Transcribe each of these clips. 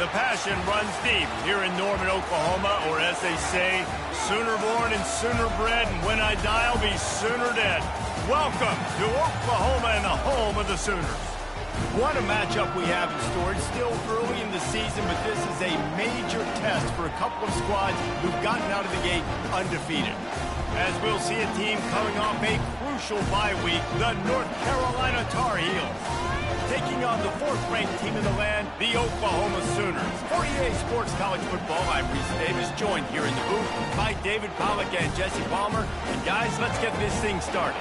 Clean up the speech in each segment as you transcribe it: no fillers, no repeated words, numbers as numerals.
The passion runs deep here in Norman, Oklahoma, or as they say, sooner born and sooner bred, and when I die, I'll be sooner dead. Welcome to Oklahoma and the home of the Sooners. What a matchup we have in store. It's still early in the season, but this is a major test for a couple of squads who've gotten out of the gate undefeated. As we'll see a team coming off a crucial bye week, the North Carolina Tar Heels, taking on the fourth-ranked team in the land, the Oklahoma Sooners. For EA Sports College Football, I'm Reese Davis, joined here in the booth by David Pollack and Jesse Palmer. And guys, let's get this thing started.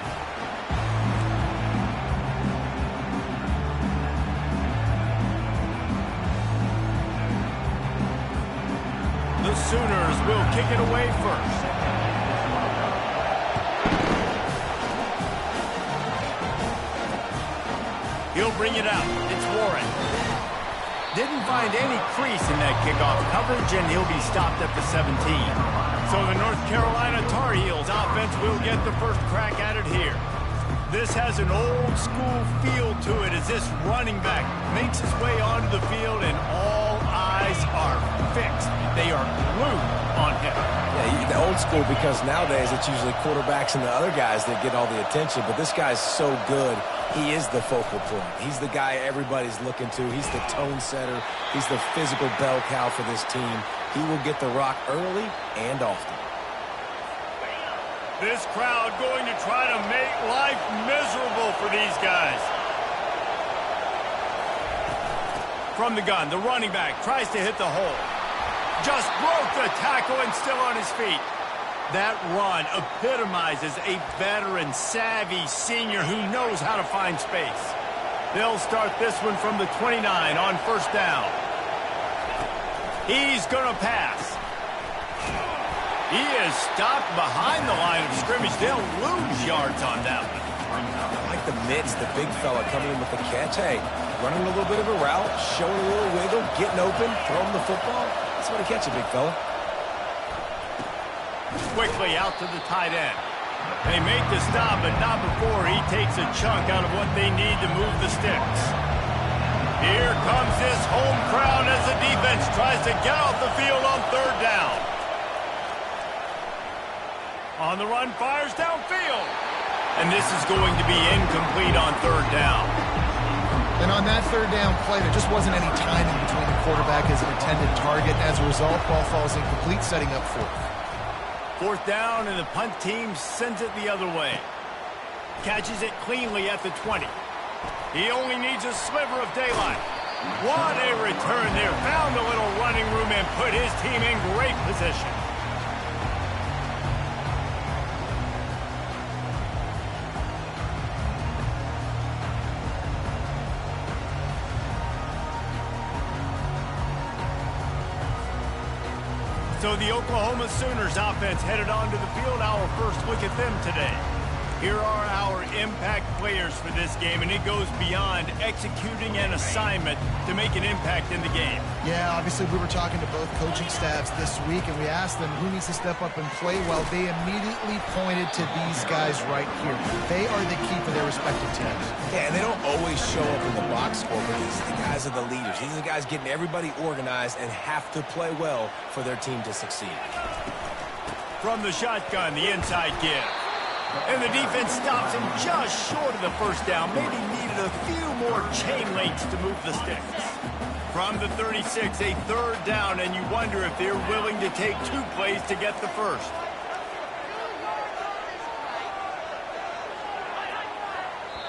The Sooners will kick it away first. He'll bring it out. It's Warren. Didn't find any crease in that kickoff coverage, and he'll be stopped at the 17. So the North Carolina Tar Heels offense will get the first crack at it here. This has an old-school feel to it as this running back makes his way onto the field, and all eyes are fixed. They are glued on him. Yeah, the old school, because nowadays it's usually quarterbacks and the other guys that get all the attention, but this guy's so good. He is the focal point. He's the guy everybody's looking to. He's the tone setter. He's the physical bell cow for this team. He will get the rock early and often. This crowd going to try to make life miserable for these guys. From the gun, the running back tries to hit the hole. Just broke the tackle and still on his feet. That run epitomizes a veteran, savvy senior who knows how to find space. They'll start this one from the 29 on first down. He's going to pass. He is stopped behind the line of scrimmage. They'll lose yards on that one. I like the mitts, the big fella coming in with the catch. Hey, running a little bit of a route, showing a little wiggle, getting open, throwing the football. That's what a catch, a big fella. Quickly out to the tight end. They make the stop, but not before he takes a chunk out of what they need to move the sticks. Here comes this home crowd as the defense tries to get off the field on third down. On the run, fires downfield. And this is going to be incomplete on third down. And on that third down play, there just wasn't any timing between the quarterback and his intended target. As a result, ball falls incomplete, setting up fourth. Fourth down, and the punt team sends it the other way. Catches it cleanly at the 20. He only needs a sliver of daylight. What a return there. Found a little running room and put his team in great position. So the Oklahoma Sooners offense headed onto the field. Our first look at them today. Here are our impact players for this game, and it goes beyond executing an assignment to make an impact in the game. Yeah, obviously we were talking to both coaching staffs this week, and we asked them who needs to step up and play well. They immediately pointed to these guys right here. They are the key for their respective teams. Yeah, and they don't always show up in the box score, but these are the guys are the leaders. These are the guys getting everybody organized and have to play well for their team to succeed. From the shotgun, the inside give. And the defense stops him just short of the first down. Maybe needed a few more chain links to move the sticks. From the 36, a third down, and you wonder if they're willing to take two plays to get the first.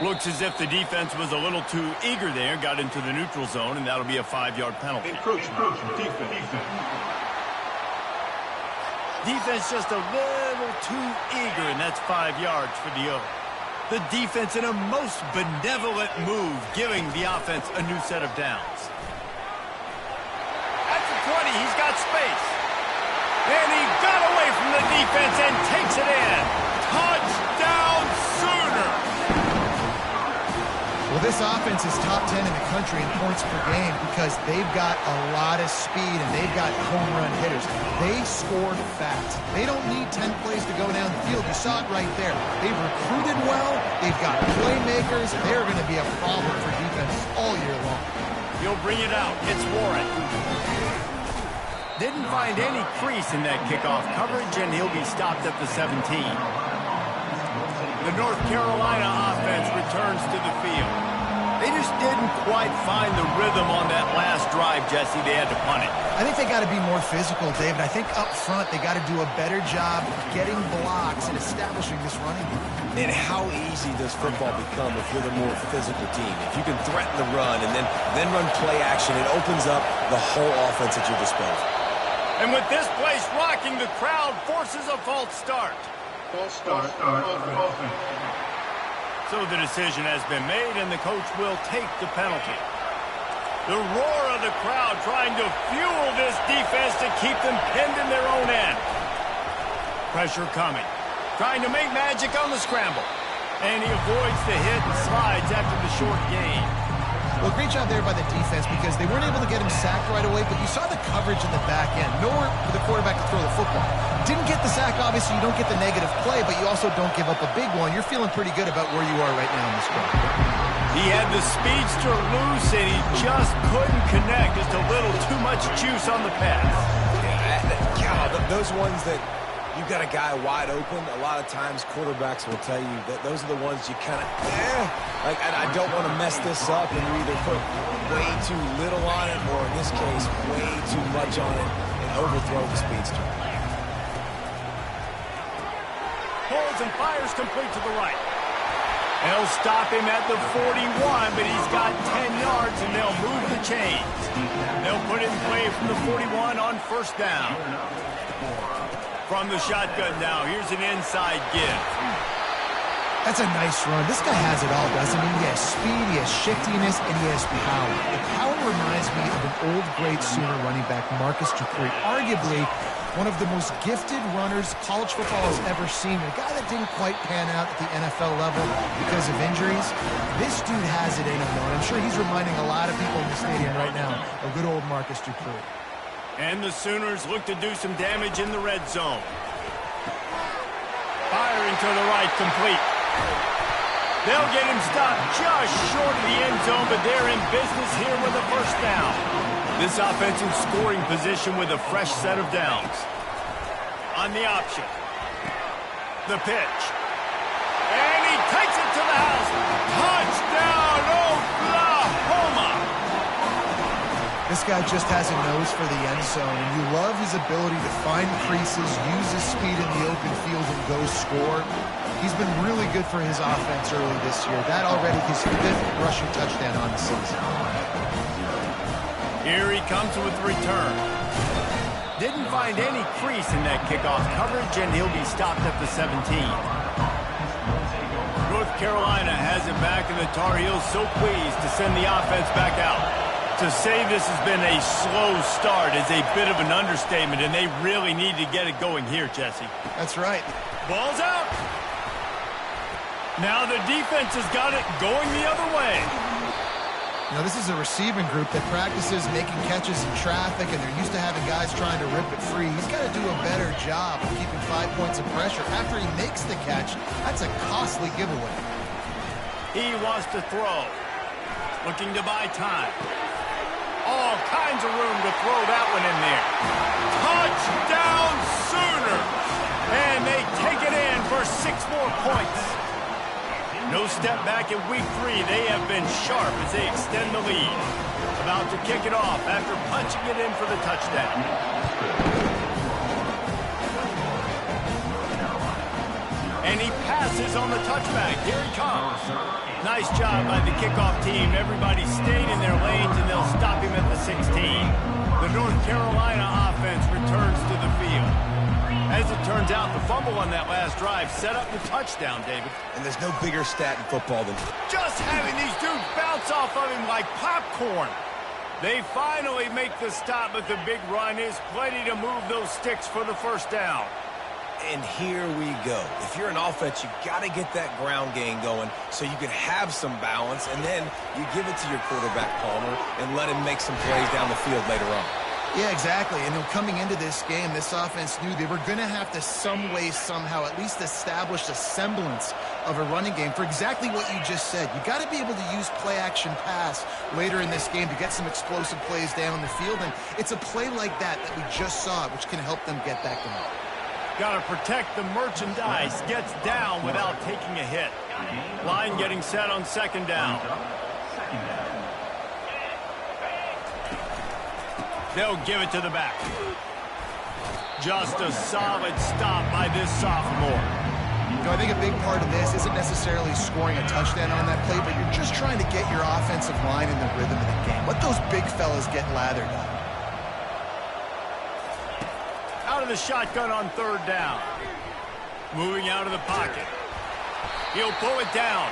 Looks as if the defense was a little too eager there, got into the neutral zone, and that'll be a 5-yard penalty. Encroachment, defense. Defense just a little too eager, and that's 5 yards for the O. The defense in a most benevolent move, giving the offense a new set of downs. At the 20, he's got space. And he got away from the defense and takes it in. Touchdown, Sooners! Well, this offense is top 10 in the country in points per game because they've got a lot of speed and they've got home run hitters. They score fast. They don't need 10 plays to go down the field. You saw it right there. They've recruited well. They've got playmakers. They're going to be a problem for defense all year long. He'll bring it out. It's Warren. Didn't find any crease in that kickoff coverage, and he'll be stopped at the 17. The North Carolina offense returns to the field. They just didn't quite find the rhythm on that last drive, Jesse. They had to punt it. I think they got to be more physical, David. I think up front they got to do a better job getting blocks and establishing this running game. And how easy does football become if you're the more physical team? If you can threaten the run and then run play action, it opens up the whole offense at your disposal. And with this place rocking, the crowd forces a false start. False start. So the decision has been made, and the coach will take the penalty. The roar of the crowd trying to fuel this defense to keep them pinned in their own end. Pressure coming. Trying to make magic on the scramble. And he avoids the hit and slides after the short gain. Well, great job there by the defense because they weren't able to get him sacked right away, but you saw the coverage in the back end. Nowhere for the quarterback to throw the football. Didn't get the sack, obviously. You don't get the negative play, but you also don't give up a big one. You're feeling pretty good about where you are right now in this game. He had the speedster loose, and he just couldn't connect. Just a little too much juice on the pass. Yeah, those ones that you've got a guy wide open, a lot of times quarterbacks will tell you that those are the ones you kind of, like, I don't want to mess this up, and you either put way too little on it, or in this case, way too much on it, and overthrow the speedster. Pulls and fires complete to the right. They'll stop him at the 41, but he's got 10 yards, and they'll move the chains. They'll put it in play from the 41 on first down. From the shotgun now, here's an inside give. That's a nice run. This guy has it all, doesn't he? He has speed, he has shiftiness, and he has power. The power reminds me of an old, great Sooner running back, Marcus Dupree. Arguably, one of the most gifted runners college football has ever seen. A guy that didn't quite pan out at the NFL level because of injuries. This dude has it in him, though, and I'm sure he's reminding a lot of people in the stadium right now of good old Marcus Dupree. And the Sooners look to do some damage in the red zone. Firing to the right, complete. They'll get him stopped just short of the end zone, but they're in business here with a first down. This offensive scoring position with a fresh set of downs. On the option. The pitch. And he takes it to the house. Touchdown, Oklahoma! This guy just has a nose for the end zone, and you love his ability to find creases, use his speed in the open field, and go score. He's been really good for his offense early this year. That already his 5th rushing touchdown on the season. Here he comes with the return. Didn't find any crease in that kickoff coverage, and he'll be stopped at the 17. North Carolina has it back, and the Tar Heels so pleased to send the offense back out. To say this has been a slow start is a bit of an understatement, and they really need to get it going here, Jesse. That's right. Ball's out. Now the defense has got it going the other way. Now, this is a receiving group that practices making catches in traffic, and they're used to having guys trying to rip it free. He's got to do a better job of keeping 5 points of pressure. After he makes the catch, that's a costly giveaway. He wants to throw. Looking to buy time. All kinds of room to throw that one in there. Touchdown, Sooners! And they take it in for 6 more points. No step back in week 3. They have been sharp as they extend the lead. About to kick it off after punching it in for the touchdown. And he passes on the touchback. Here he comes. Nice job by the kickoff team. Everybody stayed in their lanes, and they'll stop him at the 16. The North Carolina offense returns to the field. As it turns out, the fumble on that last drive set up the touchdown, David. And there's no bigger stat in football than just having these dudes bounce off of him like popcorn. They finally make the stop, but the big run is plenty to move those sticks for the first down. And here we go. If you're an offense, you got to get that ground game going so you can have some balance, and then you give it to your quarterback, Palmer, and let him make some plays down the field later on. Yeah, exactly. And coming into this game, this offense knew they were going to have to some way, somehow, at least establish a semblance of a running game for exactly what you just said. You got to be able to use play-action pass later in this game to get some explosive plays down the field. And it's a play like that we just saw, which can help them get that going. Got to protect the merchandise. Gets down without taking a hit. Line getting set on second down. They'll give it to the back. Just a solid stop by this sophomore. I think a big part of this isn't necessarily scoring a touchdown on that play, but you're just trying to get your offensive line in the rhythm of the game. Let those big fellas get lathered up. Out of the shotgun on third down. Moving out of the pocket. He'll pull it down.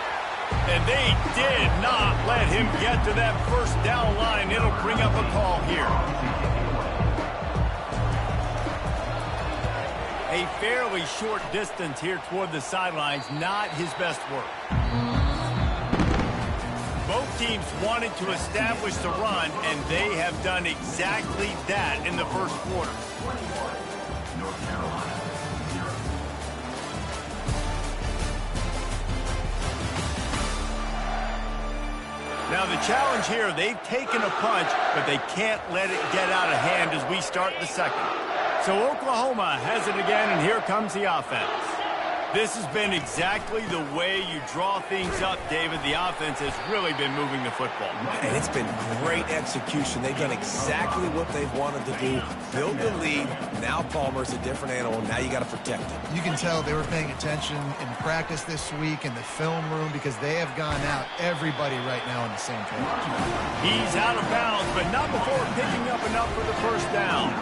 And they did not let him get to that first down line. It'll bring up a call here. A fairly short distance here toward the sidelines. Not his best work. Both teams wanted to establish the run, and they have done exactly that in the first quarter. Now the challenge here, they've taken a punch, but they can't let it get out of hand as we start the second. So Oklahoma has it again, and here comes the offense. This has been exactly the way you draw things up, David. The offense has really been moving the football. And it's been great execution. They've done exactly what they've wanted to do. Build the lead. Now Palmer's a different animal. Now you got to protect him. You can tell they were paying attention in practice this week in the film room because they have gone out, everybody right now on the same page. He's out of bounds, but not before picking up enough for the first down.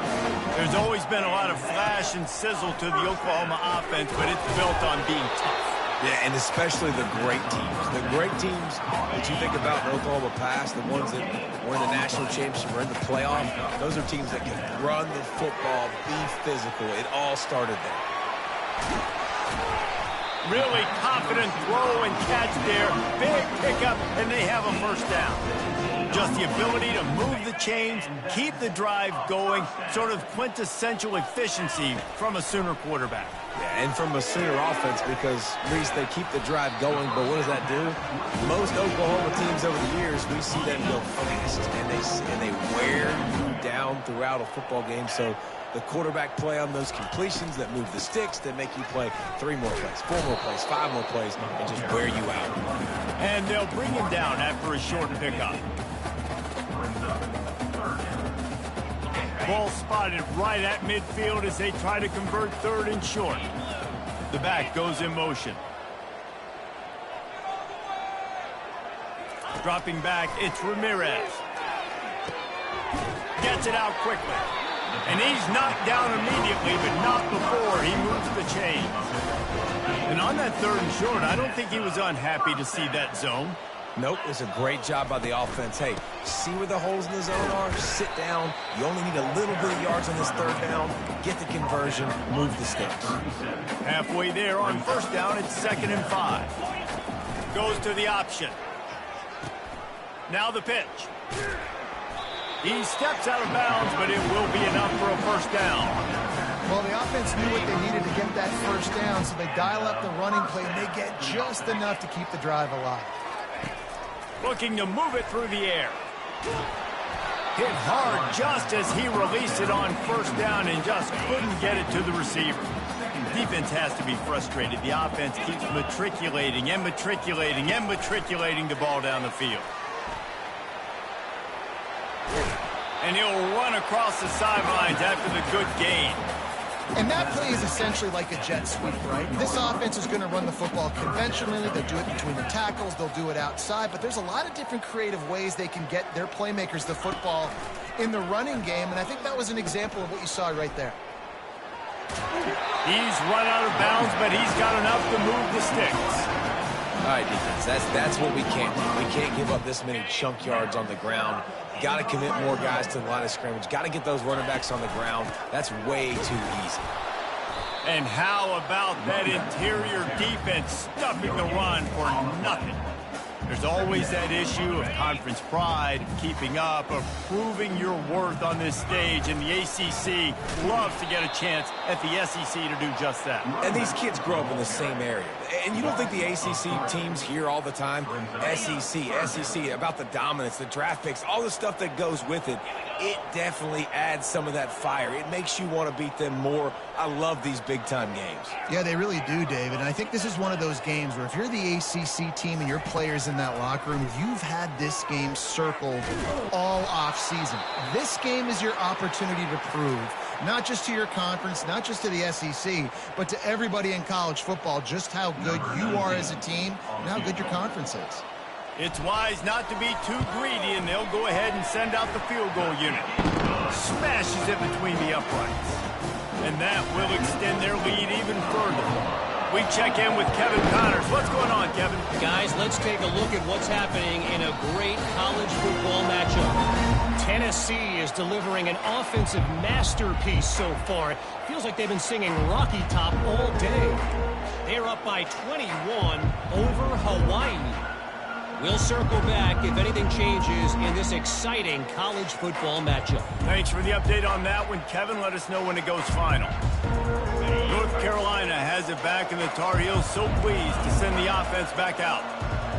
There's always been a lot of flash and sizzle to the Oklahoma offense, but it's built on being tough. Yeah, and especially the great teams. The great teams that you think about in Oklahoma past, the ones that were in the national championship or in the playoff, those are teams that can run the football, be physical. It all started there. Really confident throw and catch there. Big pickup, and they have a first down. Just the ability to move the chains, keep the drive going, sort of quintessential efficiency from a Sooner quarterback. Yeah, and from a Sooner offense because, Reese, they keep the drive going, but what does that do? Most Oklahoma teams over the years, we see them go fast, and they wear you down throughout a football game. So the quarterback play on those completions that move the sticks, that make you play 3 more plays, 4 more plays, 5 more plays, and just wear you out. And they'll bring him down after a short pickup. Ball spotted right at midfield as they try to convert third and short. The back goes in motion. Dropping back, it's Ramirez. Gets it out quickly. And he's knocked down immediately, but not before he moves the chains. And on that third and short, I don't think he was unhappy to see that zone. Nope, it's a great job by the offense. Hey, see where the holes in the zone are? Sit down. You only need a little bit of yards on this third down. Get the conversion, move the sticks. Halfway there on first down, it's 2nd and 5. Goes to the option. Now the pitch. He steps out of bounds, but it will be enough for a first down. Well, the offense knew what they needed to get that first down, so they dial up the running play, and they get just enough to keep the drive alive. Looking to move it through the air. Hit hard just as he released it on first down and just couldn't get it to the receiver. Defense has to be frustrated. The offense keeps matriculating and matriculating and matriculating the ball down the field. And he'll run across the sidelines after the good gain. And that play is essentially like a jet sweep, right? This offense is going to run the football conventionally. They'll do it between the tackles. They'll do it outside. But there's a lot of different creative ways they can get their playmakers the football in the running game. And I think that was an example of what you saw right there. He's run out of bounds, but he's got enough to move the sticks. All right, defense, that's what we can't do. We can't give up this many chunk yards on the ground. Got to commit more guys to the line of scrimmage. Got to get those running backs on the ground. That's way too easy. And how about that interior defense stuffing the run for nothing? There's always that issue of conference pride, keeping up, of proving your worth on this stage, and the ACC loves to get a chance at the SEC to do just that. And these kids grow up in the same area. And you don't think the ACC teams hear all the time, SEC, about the dominance, the draft picks, all the stuff that goes with it. It definitely adds some of that fire. It makes you want to beat them more. I love these big-time games. Yeah, they really do, David. And I think this is one of those games where if you're the ACC team and your players in that locker room, you've had this game circled all off-season. This game is your opportunity to prove, not just to your conference, not just to the SEC, but to everybody in college football, just how good you are as a team and how good your conference is. It's wise not to be too greedy, and they'll go ahead and send out the field goal unit. Smashes it between the uprights. And that will extend their lead even further. We check in with Kevin Connors. What's going on, Kevin? Guys, let's take a look at what's happening in a great college football matchup. Tennessee is delivering an offensive masterpiece so far. It feels like they've been singing Rocky Top all day. They're up by 21 over Hawaii. We'll circle back if anything changes in this exciting college football matchup. Thanks for the update on that one, Kevin. Let us know when it goes final. North Carolina has it back, and the Tar Heels so pleased to send the offense back out.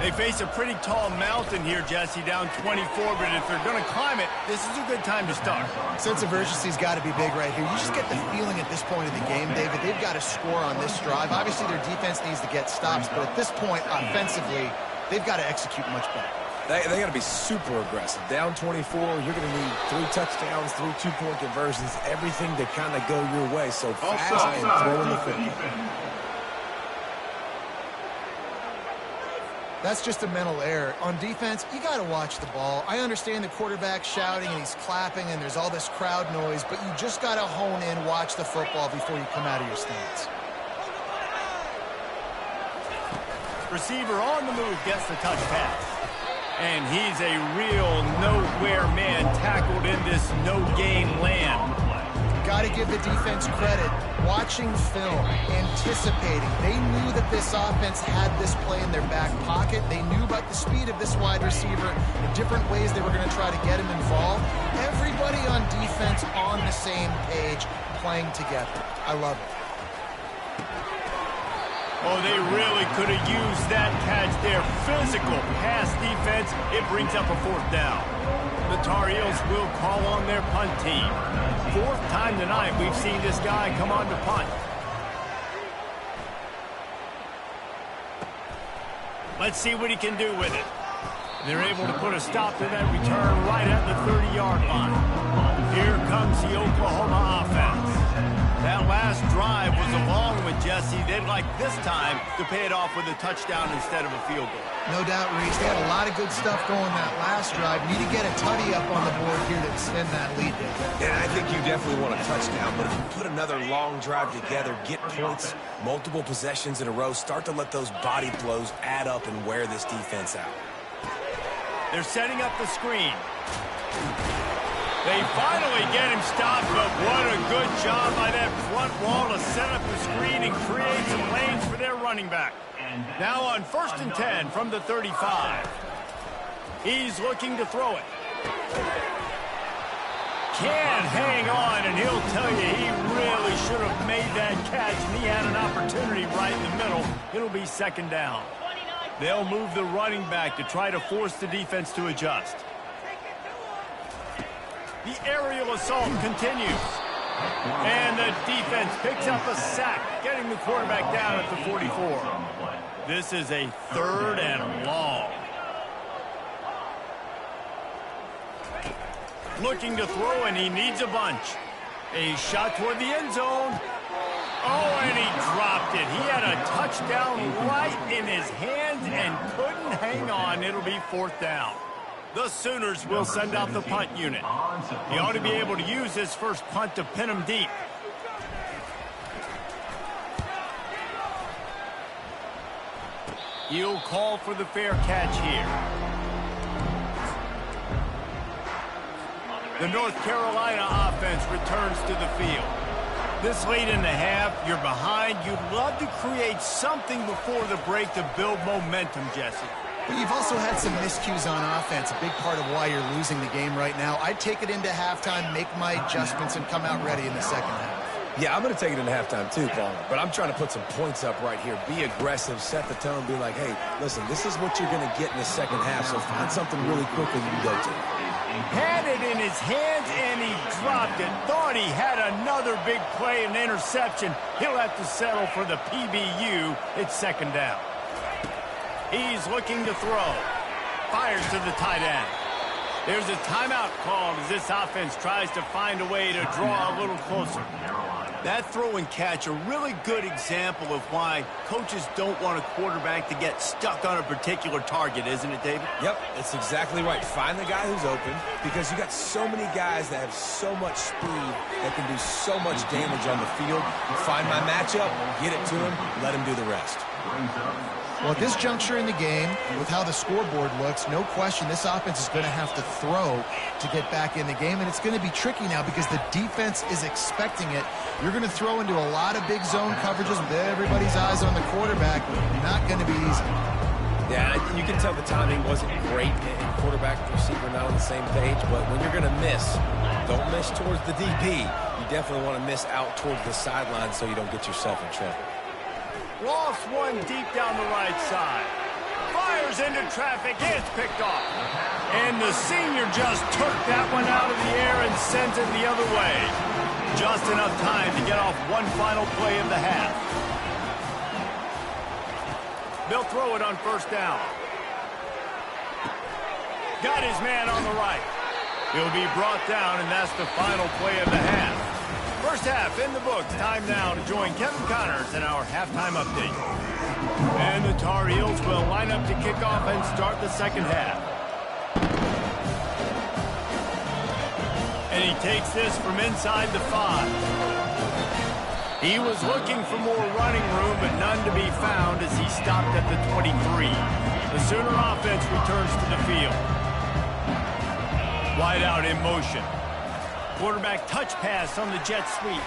They face a pretty tall mountain here, Jesse, down 24, but if they're going to climb it, this is a good time to start. Sense of urgency's got to be big right here. You just get the feeling at this point of the game, David, they've got to score on this drive. Obviously, their defense needs to get stops, but at this point, offensively, they've got to execute much better. They got to be super aggressive. Down 24, you're going to need 3 touchdowns, 3 two-point conversions, everything to kind of go your way. So fast and throw in the football. That's just a mental error. On defense, you got to watch the ball. I understand the quarterback shouting and he's clapping and there's all this crowd noise, but you just got to hone in, watch the football before you come out of your stance. Receiver on the move gets the touch pass. And he's a real nowhere man tackled in this no-gain land. Got to give the defense credit. Watching film, anticipating. They knew that this offense had this play in their back pocket. They knew about the speed of this wide receiver, the different ways they were going to try to get him involved. Everybody on defense on the same page, playing together. I love it. Oh, they really could have used that catch there. Physical pass defense. It brings up a 4th down. The Tar Heels will call on their punt team. 4th time tonight we've seen this guy come on to punt. Let's see what he can do with it. They're able to put a stop to that return right at the 30-yard line. Here comes the Oklahoma offense. That last drive was a long one, Jesse. They'd like this time to pay it off with a touchdown instead of a field goal. No doubt, Reese. They had a lot of good stuff going that last drive. Need to get a tutty up on the board here to extend that lead. And I think you definitely want a touchdown, but if you put another long drive together, get points, multiple possessions in a row, start to let those body blows add up and wear this defense out. They're setting up the screen. They finally get him stopped, but what a good job by that front wall to set up the screen and create some lanes for their running back. Now on 1st and 10 from the 35. He's looking to throw it. Can't hang on, and he'll tell you he really should have made that catch, and he had an opportunity right in the middle. It'll be 2nd down. They'll move the running back to try to force the defense to adjust. The aerial assault continues. And the defense picks up a sack, getting the quarterback down at the 44. This is a 3rd and long. Looking to throw, and he needs a bunch. A shot toward the end zone. Oh, and he dropped it. He had a touchdown right in his hands and couldn't hang on. It'll be 4th down. The Sooners will send out the punt unit. He ought to be able to use his first punt to pin him deep. He'll call for the fair catch here. The North Carolina offense returns to the field. This late in the half, you're behind. You'd love to create something before the break to build momentum, Jesse. But you've also had some miscues on offense, a big part of why you're losing the game right now. I'd take it into halftime, make my adjustments, and come out ready in the second half. Yeah, I'm going to take it into halftime too, Paul. But I'm trying to put some points up right here. Be aggressive, set the tone, be like, hey, listen, this is what you're going to get in the second half, so find something really quickly you can go to. Had it in his hands, and he dropped it. Thought he had another big play and interception. He'll have to settle for the PBU. It's second down. He's looking to throw. Fires to the tight end. There's a timeout called as this offense tries to find a way to draw a little closer. That throw and catch, a really good example of why coaches don't want a quarterback to get stuck on a particular target, isn't it, David? Yep, it's exactly right. Find the guy who's open, because you got so many guys that have so much speed that can do so much damage on the field. Find my matchup, get it to him, let him do the rest. Well, at this juncture in the game, with how the scoreboard looks, no question this offense is going to have to throw to get back in the game, and it's going to be tricky now because the defense is expecting it. You're going to throw into a lot of big zone coverages with everybody's eyes on the quarterback. Not going to be easy. Yeah, you can tell the timing wasn't great, and quarterback and receiver not on the same page, but when you're going to miss, don't miss towards the DB. You definitely want to miss out towards the sideline so you don't get yourself in trouble. Lost one deep down the right side. Fires into traffic. It's picked off. And the senior just took that one out of the air and sent it the other way. Just enough time to get off one final play of the half. They'll throw it on first down. Got his man on the right. He'll be brought down, and that's the final play of the half. First half in the books. Time now to join Kevin Connors in our halftime update. And the Tar Heels will line up to kick off and start the second half. And he takes this from inside the 5. He was looking for more running room, but none to be found as he stopped at the 23. The Sooner offense returns to the field. Wide out in motion. Quarterback touch pass on the jet sweep.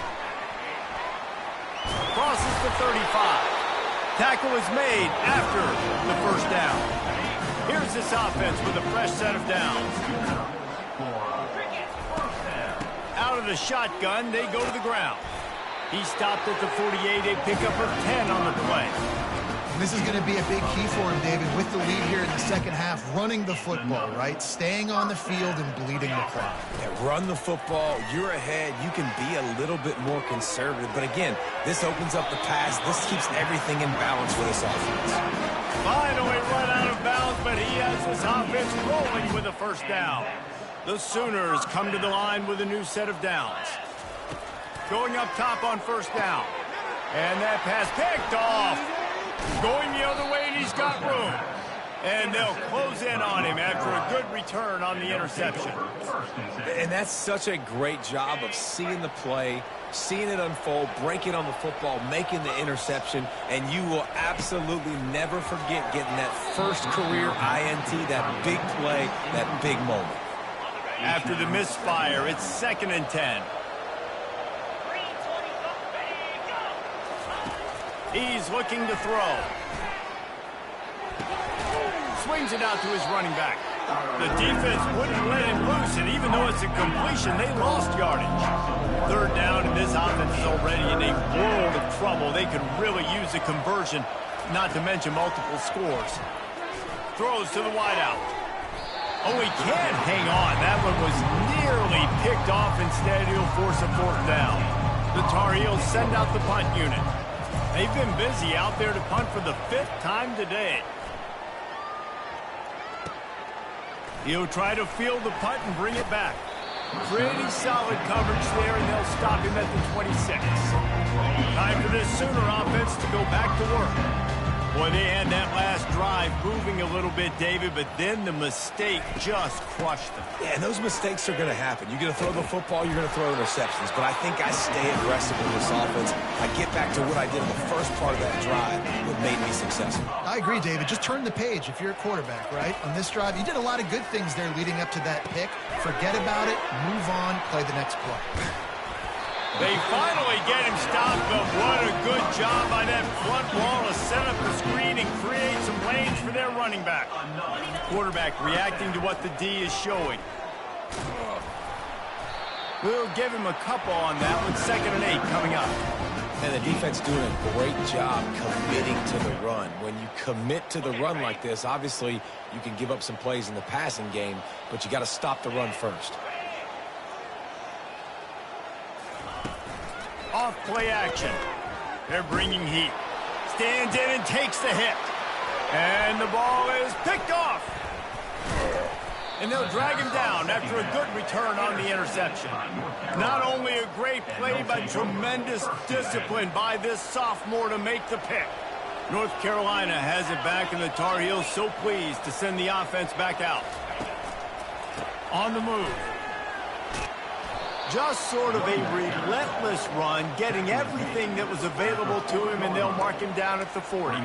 Crosses the 35. Tackle is made after the first down. Here's this offense with a fresh set of downs. Out of the shotgun, they go to the ground. He stopped at the 48, a pickup of 10 on the play. This is going to be a big key for him, David, with the lead here in the second half, running the football, right? Staying on the field and bleeding the clock. Yeah, run the football. You're ahead. You can be a little bit more conservative. But again, this opens up the pass. This keeps everything in balance for this offense. Finally run out of bounds, but he has this offense rolling with a first down. The Sooners come to the line with a new set of downs. Going up top on first down. And that pass picked off. Going the other way, and he's got room. And they'll close in on him after a good return on the interception. And that's such a great job of seeing the play, seeing it unfold, breaking on the football, making the interception, and you will absolutely never forget getting that first career INT, that big play, that big moment. After the misfire, it's 2nd and 10. He's looking to throw. Swings it out to his running back. The defense wouldn't let him loose, and even though it's a completion, they lost yardage. Third down, and this offense is already in a world of trouble. They could really use a conversion, not to mention multiple scores. Throws to the wideout. Oh, he can't hang on. That one was nearly picked off. Instead, he'll force a 4th down. The Tar Heels send out the punt unit. They've been busy out there to punt for the 5th time today. He'll try to field the punt and bring it back. Pretty solid coverage there, and they'll stop him at the 26. Time for this Sooner offense to go back to work. Boy, they had that last drive moving a little bit, David, but then the mistake just crushed them. Yeah, and those mistakes are going to happen. You're going to throw the football, you're going to throw interceptions. But I think I stay aggressive in this offense. I get back to what I did in the first part of that drive that made me successful. I agree, David. Just turn the page if you're a quarterback, right? On this drive, you did a lot of good things there leading up to that pick. Forget about it, move on, play the next play. They finally get him stopped, but what a good job by that front wall to set up the screen and create some lanes for their running back. Quarterback reacting to what the D is showing. We'll give him a couple on that with 2nd and 8 coming up. And the defense doing a great job committing to the run. When you commit to the run like this, obviously you can give up some plays in the passing game, but you got to stop the run first. Off play action. They're bringing heat. Stands in and takes the hit. And the ball is picked off. And they'll drag him down after a good return on the interception. Not only a great play, but tremendous discipline by this sophomore to make the pick. North Carolina has it back, and the Tar Heels so pleased to send the offense back out. On the move. Just sort of a relentless run, getting everything that was available to him, and they'll mark him down at the 40.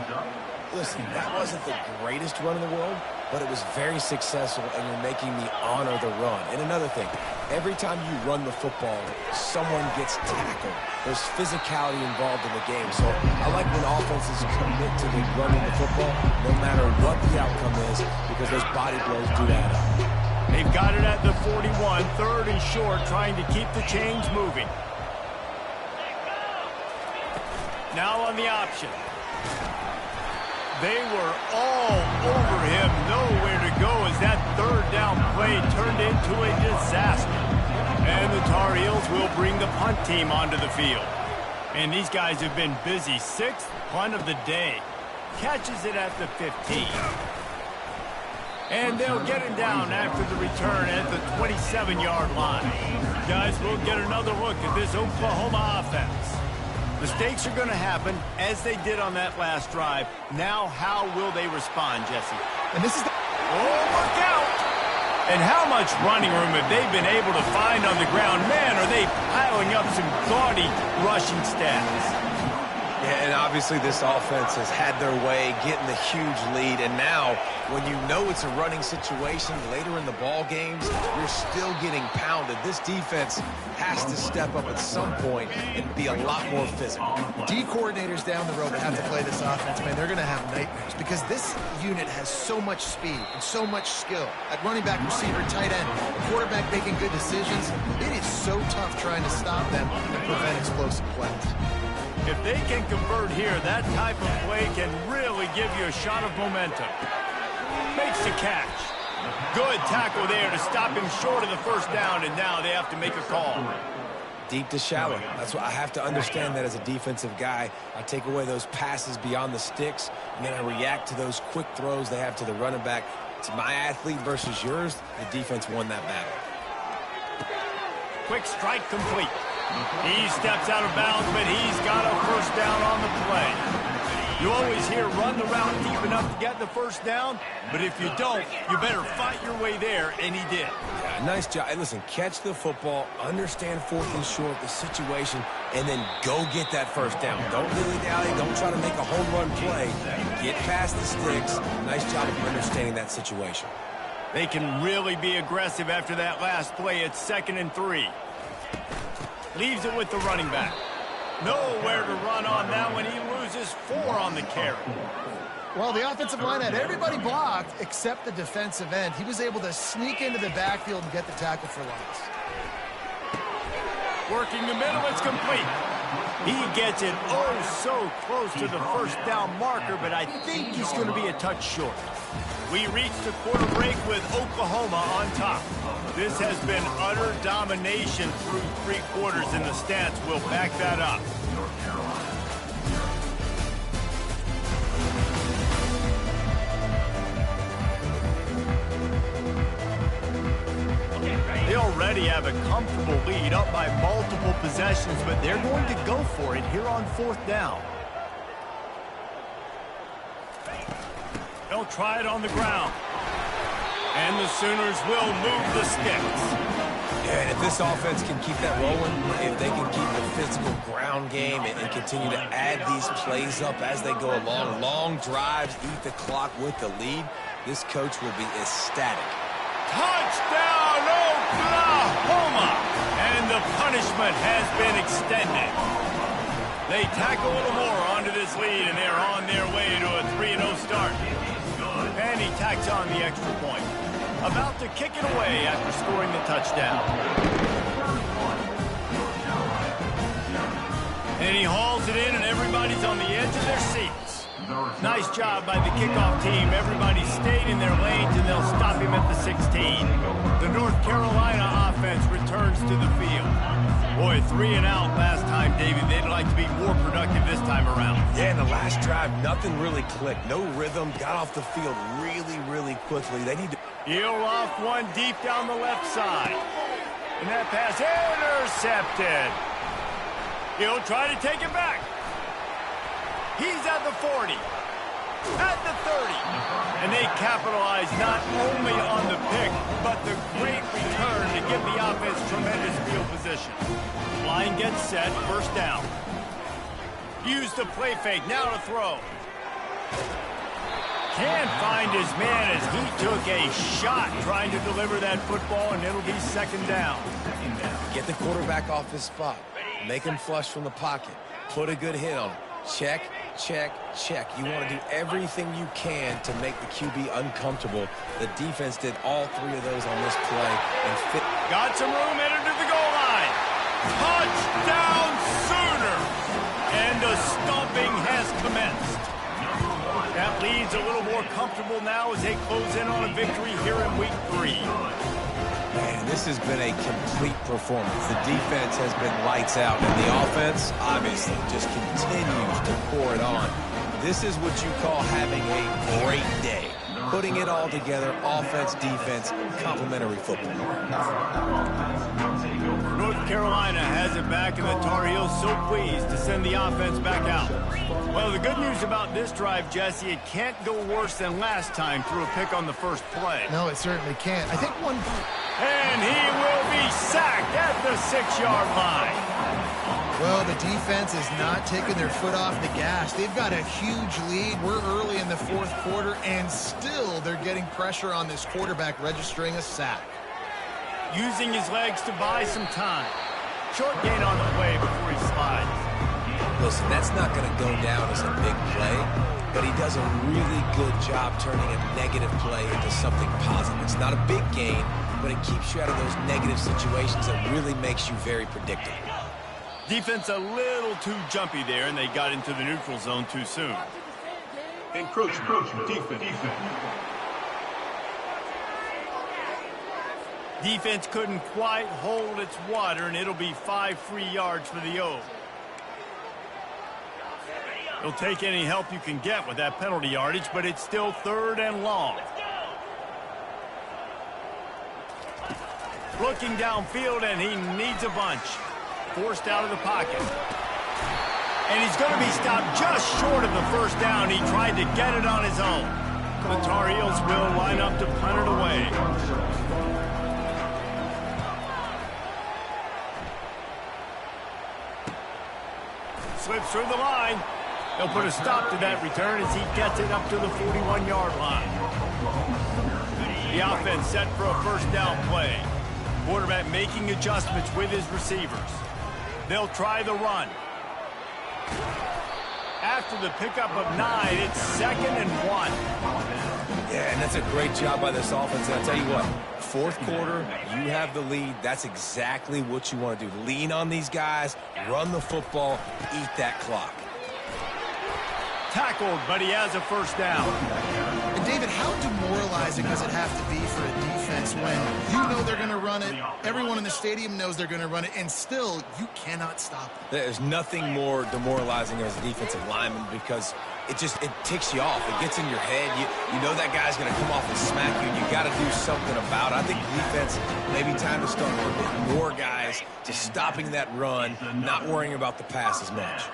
Listen, that wasn't the greatest run in the world, but it was very successful, and you're making me honor the run. And another thing, every time you run the football, someone gets tackled. There's physicality involved in the game. So I like when offenses commit to the running the football, no matter what the outcome is, because those body blows do add up. They've got it at the 41, 3rd and short, trying to keep the chains moving. Now on the option. They were all over him, nowhere to go as that 3rd down play turned into a disaster. And the Tar Heels will bring the punt team onto the field. And these guys have been busy. 6th punt of the day. Catches it at the 15. And they'll get him down after the return at the 27-yard line. Guys, we'll get another look at this Oklahoma offense. Mistakes are going to happen, as they did on that last drive. Now, how will they respond, Jesse? And this is the... Oh, look out! And how much running room have they been able to find on the ground? Man, are they piling up some gaudy rushing stats. Yeah, and obviously this offense has had their way, getting the huge lead. And now, when you know it's a running situation later in the ball games, you're still getting pounded. This defense has to step up at some point and be a lot more physical. D coordinators down the road that have to play this offense, man, they're going to have nightmares because this unit has so much speed and so much skill. At running back, receiver, tight end, the quarterback making good decisions. It is so tough trying to stop them and prevent explosive plays. If they can convert here, that type of play can really give you a shot of momentum. Makes the catch. Good tackle there to stop him short of the 1st down, and now they have to make a call. Deep to shallow. That's what I have to understand that as a defensive guy. I take away those passes beyond the sticks, and then I react to those quick throws they have to the running back. It's my athlete versus yours. The defense won that battle. Quick strike complete. He steps out of bounds, but he's got a 1st down on the play. You always hear run the route deep enough to get the 1st down, but if you don't, you better fight your way there, and he did. Yeah, nice job. Hey, listen, catch the football, understand 4th and short, the situation, and then go get that 1st down. Don't dilly-dally. Don't try to make a home run play. Get past the sticks. Nice job of understanding that situation. They can really be aggressive after that last play. It's 2nd and 3. Leaves it with the running back. Nowhere to run on that one. He loses 4 on the carry. Well, the offensive line had everybody blocked except the defensive end. He was able to sneak into the backfield and get the tackle for loss. Working the middle, it's complete. He gets it oh so close to the 1st down marker, but I think he's going to be a touch short. We reach the quarter break with Oklahoma on top. This has been utter domination through 3 quarters, and the stats will back that up. They already have a comfortable lead, up by multiple possessions, but they're going to go for it here on 4th down. They'll try it on the ground. And the Sooners will move the sticks. Yeah, and if this offense can keep that rolling, if they can keep the physical ground game and continue to add these plays up as they go along, long drives, eat the clock with the lead, this coach will be ecstatic. Touchdown, Oklahoma! And the punishment has been extended. They tackle a little more onto this lead, and they're on their way to a 3-0 start. And he tacks on the extra point. About to kick it away after scoring the touchdown. And he hauls it in, and everybody's on the edge of their seats. Nice job by the kickoff team. Everybody stayed in their lanes, and they'll stop him at the 16. The North Carolina offense returns to the field. Boy, 3 and out last time, David. They'd like to be more productive this time around. Yeah, in the last drive, nothing really clicked. No rhythm. Got off the field really, really quickly. They need to... He'll off one deep down the left side. And that pass intercepted. He'll try to take it back. He's at the 40. At the 30. And they capitalize not only on the pick, but the great return to give the offense tremendous field position. Line gets set, first down. Use the play fake, now to throw. Can't find his man as he took a shot trying to deliver that football, and it'll be second down. Get the quarterback off his spot. Make him flush from the pocket. Put a good hit on him. Check, check, check. You want to do everything you can to make the QB uncomfortable. The defense did all 3 of those on this play. And fit. Got some room, entered to the goal line. Touchdown Sooners! And a stomping has commenced. That leads a little more comfortable now as they close in on a victory here in week 3. Man, this has been a complete performance. The defense has been lights out, and the offense, obviously, just continues to pour it on. This is what you call having a great day. Putting it all together, offense, defense, complementary football. North Carolina has it back, and the Tar Heels so pleased to send the offense back out. Well, the good news about this drive, Jesse, it can't go worse than last time through a pick on the first play. No, it certainly can't. I think one... And he will be sacked at the 6-yard line. Well, the defense is not taking their foot off the gas. They've got a huge lead. We're early in the 4th quarter, and still they're getting pressure on this quarterback, registering a sack. Using his legs to buy some time. Short gain on the play before he slides. Listen, that's not going to go down as a big play, but he does a really good job turning a negative play into something positive. It's not a big gain, but it keeps you out of those negative situations that really makes you very predictable. Defense a little too jumpy there, and they got into the neutral zone too soon. Encroachment, defense. Defense couldn't quite hold its water, and it'll be 5 free yards for the O. You'll take any help you can get with that penalty yardage, but it's still 3rd and long. Looking downfield, and he needs a bunch. Forced out of the pocket. And he's going to be stopped just short of the first down. He tried to get it on his own. The Tar Heels will line up to punt it away. Slips through the line. They'll put a stop to that return as he gets it up to the 41-yard line. The offense set for a first down play. Quarterback making adjustments with his receivers. They'll try the run. After the pickup of 9, it's 2nd and 1. Yeah, and that's a great job by this offense. And I'll tell you what, 4th quarter, you have the lead. That's exactly what you want to do. Lean on these guys, run the football, eat that clock. Tackled, but he has a first down. And David, how demoralizing does it have to be for a defense when you know they're going to run it, everyone in the stadium knows they're going to run it, and still you cannot stop it? There's nothing more demoralizing as a defensive lineman because it ticks you off. It gets in your head. You know that guy's going to come off and smack you, and you got to do something about it. I think defense, maybe time to start with more guys just stopping that run, not worrying about the pass as much.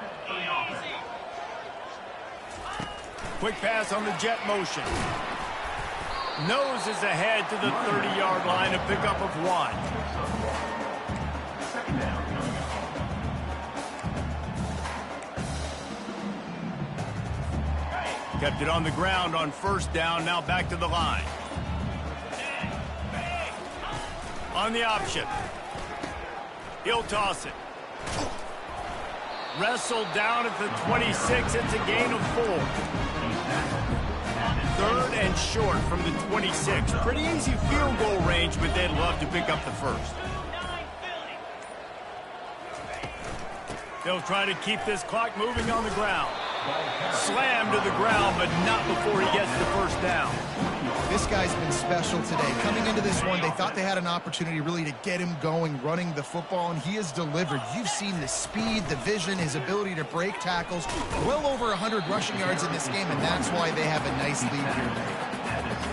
Quick pass on the jet motion. Noses ahead to the 30-yard line, a pickup of 1. Kept it on the ground on first down, now back to the line. On the option. He'll toss it. Wrestled down at the 26. It's a gain of 4. 3rd and short from the 26. Pretty easy field goal range, but they'd love to pick up the first. They'll try to keep this clock moving on the ground. Slammed to the ground, but not before he gets the first down. This guy's been special today. Coming into this one, they thought they had an opportunity really to get him going, running the football, and he has delivered. You've seen the speed, the vision, his ability to break tackles. Well over 100 rushing yards in this game, and that's why they have a nice lead here today.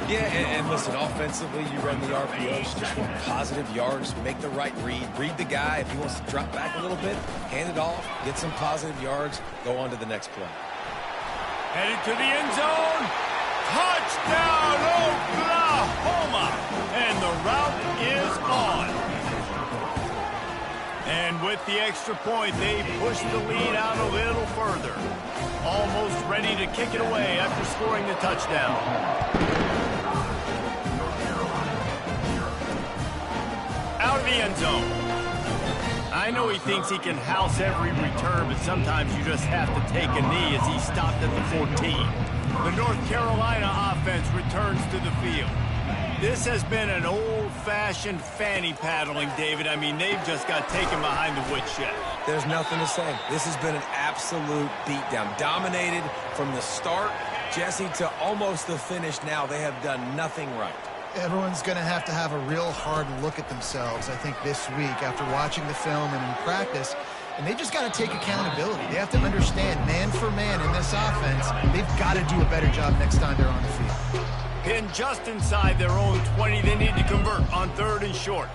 Yeah, and listen, offensively, you run the RPOs, just want positive yards, make the right read the guy. If he wants to drop back a little bit, hand it off, get some positive yards, go on to the next play. Headed to the end zone. Touchdown, Oklahoma! And the route is on. And with the extra point, they push the lead out a little further. Almost ready to kick it away after scoring the touchdown. Out of the end zone. I know he thinks he can house every return, but sometimes you just have to take a knee as he stopped at the 14. The North Carolina offense returns to the field. This has been an old-fashioned fanny paddling, David. I mean, they've just got taken behind the woodshed. There's nothing to say. This has been an absolute beatdown. Dominated from the start, Jesse, to almost the finish now. They have done nothing right. Everyone's going to have a real hard look at themselves, I think, this week after watching the film and in practice. And they just got to take accountability. They have to understand, man for man in this offense, they've got to do a better job next time they're on the field. Pinned just inside their own 20. They need to convert on 3rd and short.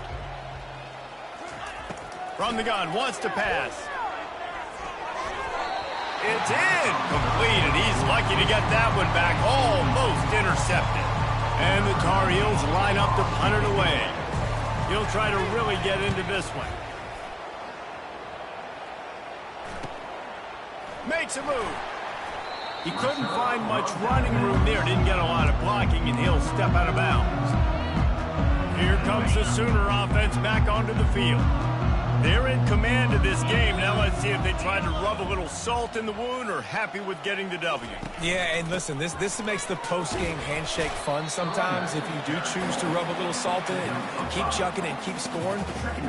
From the gun, wants to pass. It's incomplete, and he's lucky to get that one back. Almost intercepted. And the Tar Heels line up to punt it away. He'll try to really get into this one. Makes a move. He couldn't find much running room there. Didn't get a lot of blocking, and he'll step out of bounds. Here comes the Sooner offense back onto the field. They're in command of this game. Now let's see if they try to rub a little salt in the wound or happy with getting the W. Yeah, and listen, this makes the post-game handshake fun sometimes. If you do choose to rub a little salt in and keep chucking and keep scoring,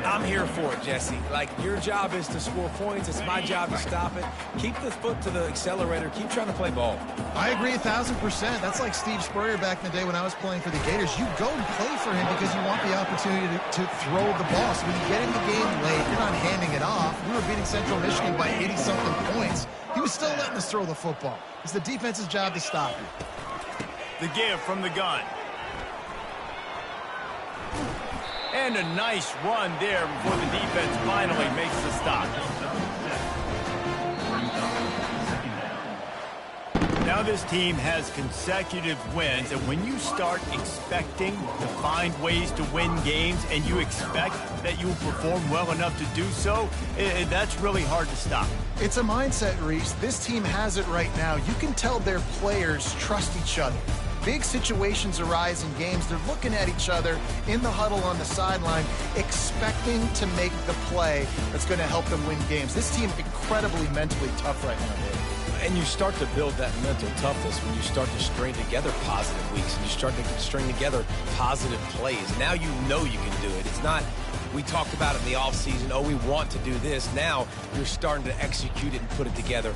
I'm here for it, Jesse. Like, your job is to score points. It's my job to stop it. Keep the foot to the accelerator. Keep trying to play ball. I agree 1,000%. That's like Steve Spurrier back in the day when I was playing for the Gators. You go and play for him because you want the opportunity to throw the ball. So when you get in the game late, you're not handing it off. We were beating Central Michigan by 80-something points. He was still letting us throw the football. It's the defense's job to stop you. The give from the gun. And a nice run there before the defense finally makes the stop. Now this team has consecutive wins, and when you start expecting to find ways to win games and you expect that you will perform well enough to do so, that's really hard to stop. It's a mindset, Reese. This team has it right now. You can tell their players trust each other. Big situations arise in games. They're looking at each other in the huddle on the sideline, expecting to make the play that's going to help them win games. This team is incredibly mentally tough right now, Dave. And you start to build that mental toughness when you start to string together positive weeks and you start to string together positive plays. Now you know you can do it. It's not, we talked about it in the offseason, oh, we want to do this. Now you're starting to execute it and put it together